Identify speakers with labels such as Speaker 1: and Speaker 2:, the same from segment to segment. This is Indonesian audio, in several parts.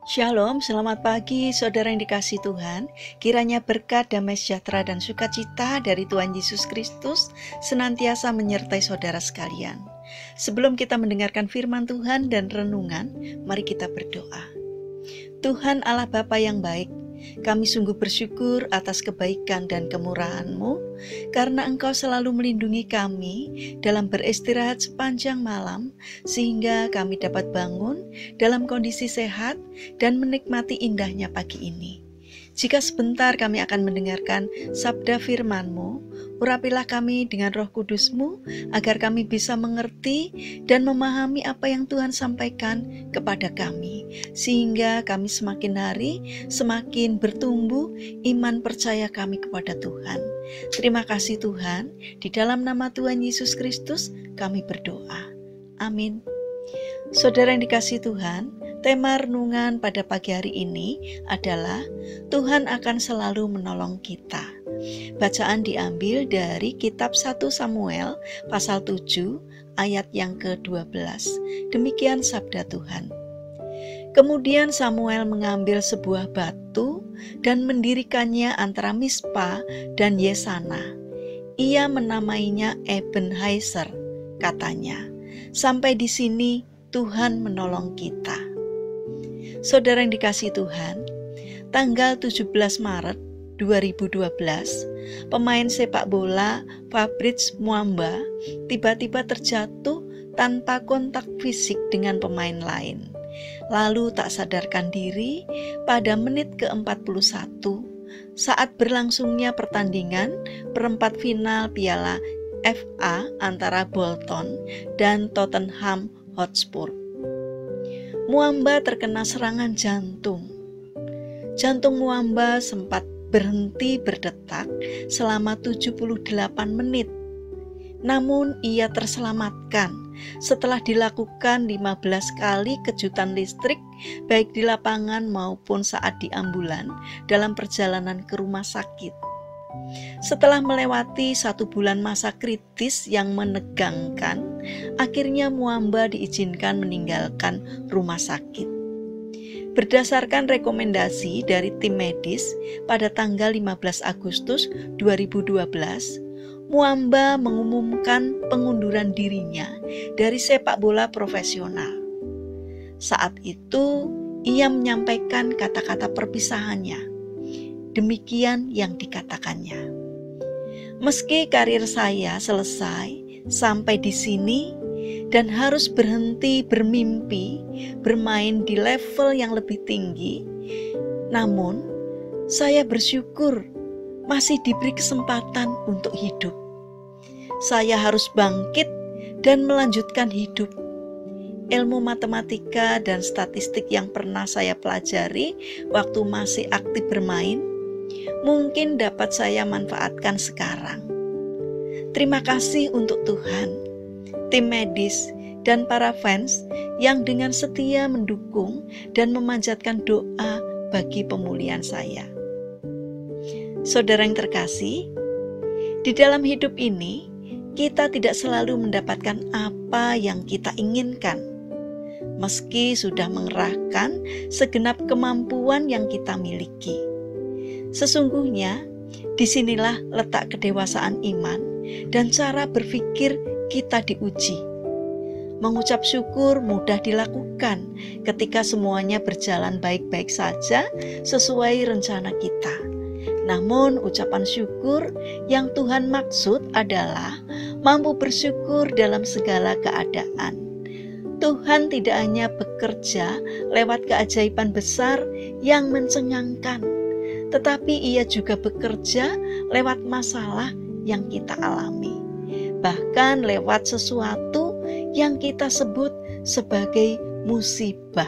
Speaker 1: Shalom, selamat pagi saudara yang dikasihi Tuhan. Kiranya berkat, damai sejahtera dan sukacita dari Tuhan Yesus Kristus senantiasa menyertai saudara sekalian. Sebelum kita mendengarkan firman Tuhan dan renungan, mari kita berdoa. Tuhan Allah Bapa yang baik, kami sungguh bersyukur atas kebaikan dan kemurahan-Mu, karena Engkau selalu melindungi kami dalam beristirahat sepanjang malam, sehingga kami dapat bangun dalam kondisi sehat dan menikmati indahnya pagi ini. Jika sebentar kami akan mendengarkan sabda firman-Mu, urapilah kami dengan Roh Kudus-Mu, agar kami bisa mengerti dan memahami apa yang Tuhan sampaikan kepada kami, sehingga kami semakin hari semakin bertumbuh iman percaya kami kepada Tuhan. Terima kasih Tuhan, di dalam nama Tuhan Yesus Kristus kami berdoa. Amin. Saudara yang dikasihi Tuhan, tema renungan pada pagi hari ini adalah Tuhan akan selalu menolong kita. Bacaan diambil dari kitab 1 Samuel pasal 7 ayat yang ke-12. Demikian sabda Tuhan. Kemudian Samuel mengambil sebuah batu dan mendirikannya antara Mispa dan Yesana. Ia menamainya Ebenezer, katanya. Sampai di sini Tuhan menolong kita. Saudara yang dikasihi Tuhan, tanggal 17 Maret 2012, pemain sepak bola Fabrice Muamba tiba-tiba terjatuh tanpa kontak fisik dengan pemain lain. Lalu tak sadarkan diri pada menit ke-41 saat berlangsungnya pertandingan perempat final Piala FA antara Bolton dan Tottenham Hotspur. Muamba terkena serangan jantung. Jantung Muamba sempat berhenti berdetak selama 78 menit. Namun ia terselamatkan setelah dilakukan 15 kali kejutan listrik baik di lapangan maupun saat di ambulan dalam perjalanan ke rumah sakit. Setelah melewati 1 bulan masa kritis yang menegangkan, akhirnya Muamba diizinkan meninggalkan rumah sakit. Berdasarkan rekomendasi dari tim medis pada tanggal 15 Agustus 2012, Muamba mengumumkan pengunduran dirinya dari sepak bola profesional. Saat itu, ia menyampaikan kata-kata perpisahannya. Demikian yang dikatakannya. Meski karir saya selesai sampai di sini dan harus berhenti bermimpi bermain di level yang lebih tinggi, namun saya bersyukur masih diberi kesempatan untuk hidup. Saya harus bangkit dan melanjutkan hidup. Ilmu matematika dan statistik yang pernah saya pelajari waktu masih aktif bermain mungkin dapat saya manfaatkan sekarang. Terima kasih untuk Tuhan, tim medis, dan para fans yang dengan setia mendukung dan memanjatkan doa bagi pemulihan saya. Saudara yang terkasih, di dalam hidup ini kita tidak selalu mendapatkan apa yang kita inginkan, meski sudah mengerahkan segenap kemampuan yang kita miliki. Sesungguhnya, disinilah letak kedewasaan iman dan cara berpikir kita diuji. Mengucap syukur mudah dilakukan ketika semuanya berjalan baik-baik saja sesuai rencana kita. Namun ucapan syukur yang Tuhan maksud adalah mampu bersyukur dalam segala keadaan. Tuhan tidak hanya bekerja lewat keajaiban besar yang mencengangkan, tetapi ia juga bekerja lewat masalah yang kita alami, bahkan lewat sesuatu yang kita sebut sebagai musibah.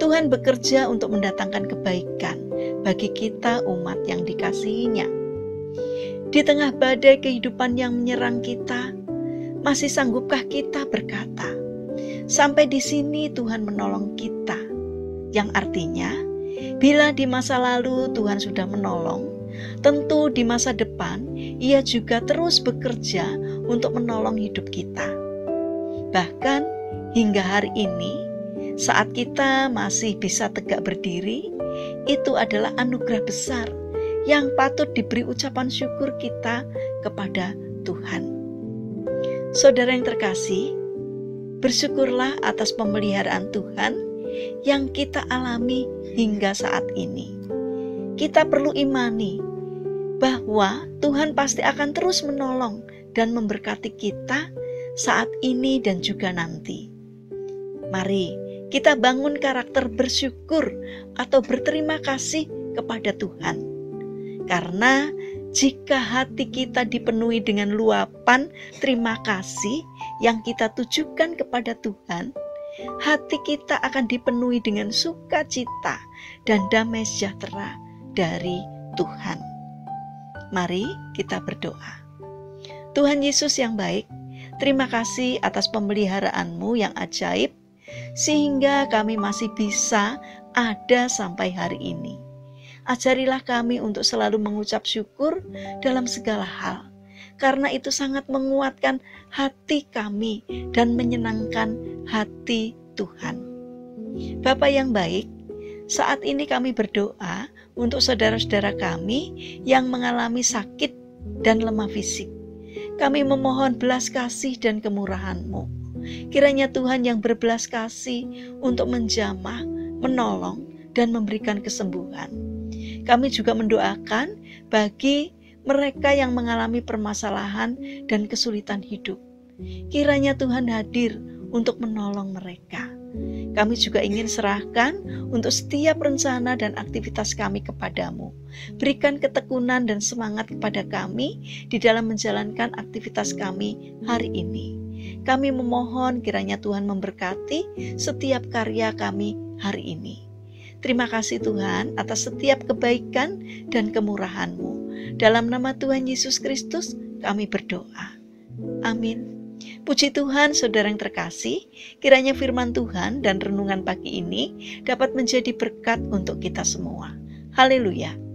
Speaker 1: Tuhan bekerja untuk mendatangkan kebaikan bagi kita umat yang dikasihinya. Di tengah badai kehidupan yang menyerang kita, masih sanggupkah kita berkata, sampai di sini Tuhan menolong kita, yang artinya bila di masa lalu Tuhan sudah menolong, tentu di masa depan Ia juga terus bekerja untuk menolong hidup kita. Bahkan hingga hari ini Saat kita masih bisa tegak berdiri, itu adalah anugerah besar yang patut diberi ucapan syukur kita kepada Tuhan. Saudara yang terkasih, bersyukurlah atas pemeliharaan Tuhan yang kita alami hingga saat ini. Kita perlu imani bahwa Tuhan pasti akan terus menolong dan memberkati kita saat ini dan juga nanti. Mari kita bangun karakter bersyukur atau berterima kasih kepada Tuhan. Karena jika hati kita dipenuhi dengan luapan terima kasih yang kita tujukan kepada Tuhan, hati kita akan dipenuhi dengan sukacita dan damai sejahtera dari Tuhan. Mari kita berdoa. Tuhan Yesus yang baik, terima kasih atas pemeliharaanmu yang ajaib, sehingga kami masih bisa ada sampai hari ini. Ajarilah kami untuk selalu mengucap syukur dalam segala hal, karena itu sangat menguatkan hati kami dan menyenangkan hati Tuhan. Bapa yang baik, saat ini kami berdoa untuk saudara-saudara kami yang mengalami sakit dan lemah fisik. Kami memohon belas kasih dan kemurahan-Mu. Kiranya Tuhan yang berbelas kasih untuk menjamah, menolong, dan memberikan kesembuhan. Kami juga mendoakan bagi mereka yang mengalami permasalahan dan kesulitan hidup. Kiranya Tuhan hadir untuk menolong mereka. Kami juga ingin serahkan untuk setiap rencana dan aktivitas kami kepadamu. Berikan ketekunan dan semangat kepada kami di dalam menjalankan aktivitas kami hari ini. Kami memohon kiranya Tuhan memberkati setiap karya kami hari ini. Terima kasih Tuhan atas setiap kebaikan dan kemurahan-Mu. Dalam nama Tuhan Yesus Kristus kami berdoa. Amin. Puji Tuhan, saudara yang terkasih, kiranya firman Tuhan dan renungan pagi ini dapat menjadi berkat untuk kita semua. Haleluya.